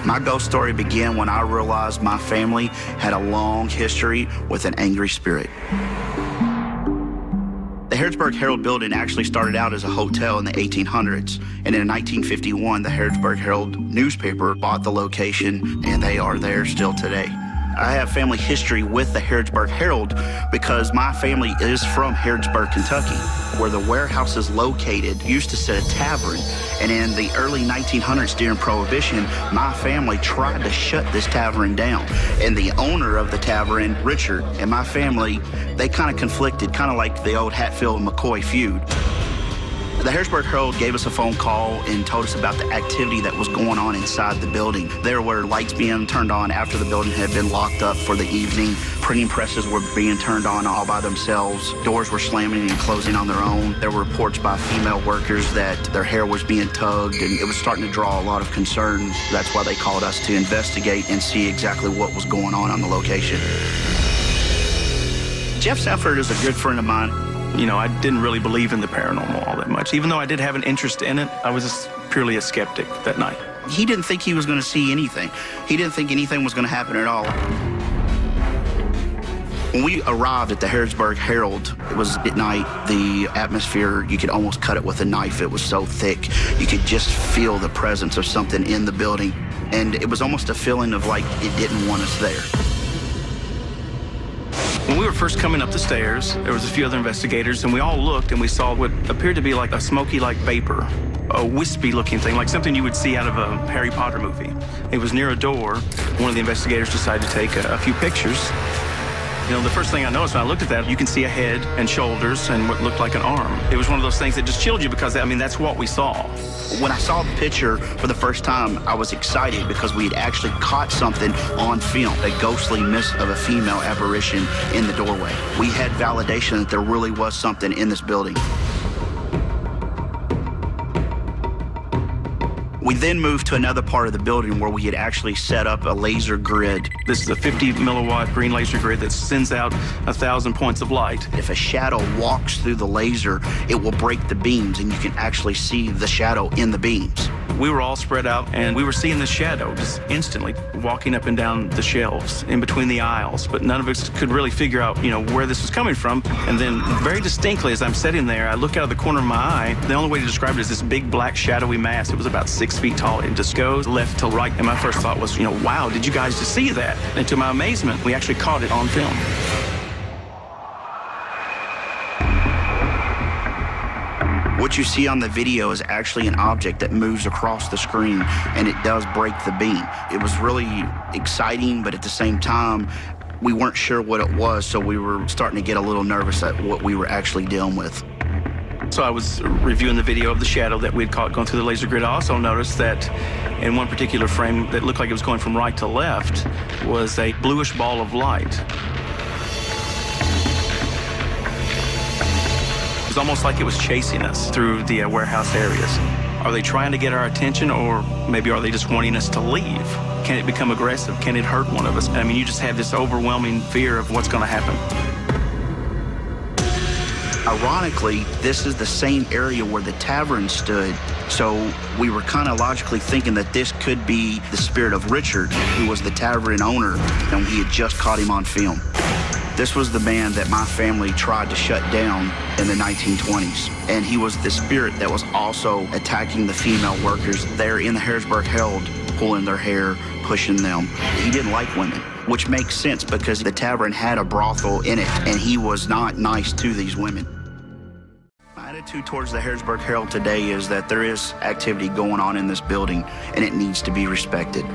My ghost story began when I realized my family had a long history with an angry spirit. The Harrodsburg Herald building actually started out as a hotel in the 1800s, and in 1951, the Harrodsburg Herald newspaper bought the location, and they are there still today. I have family history with the Harrodsburg Herald because my family is from Harrodsburg, Kentucky, where the warehouse is located. Used to sit a tavern, and in the early 1900s during Prohibition, my family tried to shut this tavern down. And the owner of the tavern, Richard, and my family, they kind of conflicted, kind of like the old Hatfield and McCoy feud. The Harrodsburg Herald gave us a phone call and told us about the activity that was going on inside the building. There were lights being turned on after the building had been locked up for the evening. Printing presses were being turned on all by themselves. Doors were slamming and closing on their own. There were reports by female workers that their hair was being tugged, and it was starting to draw a lot of concern. That's why they called us to investigate and see exactly what was going on the location. Jeff Sanford is a good friend of mine. You know, I didn't really believe in the paranormal all that much. Even though I did have an interest in it, I was just purely a skeptic that night. He didn't think he was going to see anything. He didn't think anything was going to happen at all. When we arrived at the Harrodsburg Herald, it was at night. The atmosphere, you could almost cut it with a knife. It was so thick. You could just feel the presence of something in the building. And it was almost a feeling of like it didn't want us there. When we were first coming up the stairs, there was a few other investigators, and we all looked and we saw what appeared to be like a smoky-like vapor, a wispy-looking thing, like something you would see out of a Harry Potter movie. It was near a door. One of the investigators decided to take a few pictures. You know, the first thing I noticed when I looked at that, you can see a head and shoulders and what looked like an arm. It was one of those things that just chilled you because, I mean, that's what we saw. When I saw the picture for the first time, I was excited because we had actually caught something on film, a ghostly mist of a female apparition in the doorway. We had validation that there really was something in this building. We then moved to another part of the building where we had actually set up a laser grid. This is a 50 milliwatt green laser grid that sends out 1,000 points of light. If a shadow walks through the laser, it will break the beams, and you can actually see the shadow in the beams. We were all spread out, and we were seeing the shadow just instantly walking up and down the shelves in between the aisles, but none of us could really figure out, you know, where this was coming from. And then very distinctly, as I'm sitting there, I look out of the corner of my eye. The only way to describe it is this big black shadowy mass. It was about 6 feet tall. It just goes left to right, and my first thought was, you know, wow, did you guys just see that? And to my amazement, we actually caught it on film. What you see on the video is actually an object that moves across the screen, and it does break the beam. It was really exciting, but at the same time, we weren't sure what it was, so we were starting to get a little nervous at what we were actually dealing with. So I was reviewing the video of the shadow that we'd caught going through the laser grid. I also noticed that in one particular frame that looked like it was going from right to left was a bluish ball of light. It was almost like it was chasing us through the warehouse areas. Are they trying to get our attention, or maybe are they just wanting us to leave? Can it become aggressive? Can it hurt one of us? I mean, you just have this overwhelming fear of what's going to happen. Ironically, this is the same area where the tavern stood, so we were kind of logically thinking that this could be the spirit of Richard, who was the tavern owner, and we had just caught him on film. This was the man that my family tried to shut down in the 1920s, and he was the spirit that was also attacking the female workers there in the Harrodsburg Herald, pulling their hair, pushing them. He didn't like women, which makes sense because the tavern had a brothel in it, and he was not nice to these women. My attitude towards the Harrodsburg Herald today is that there is activity going on in this building, and it needs to be respected.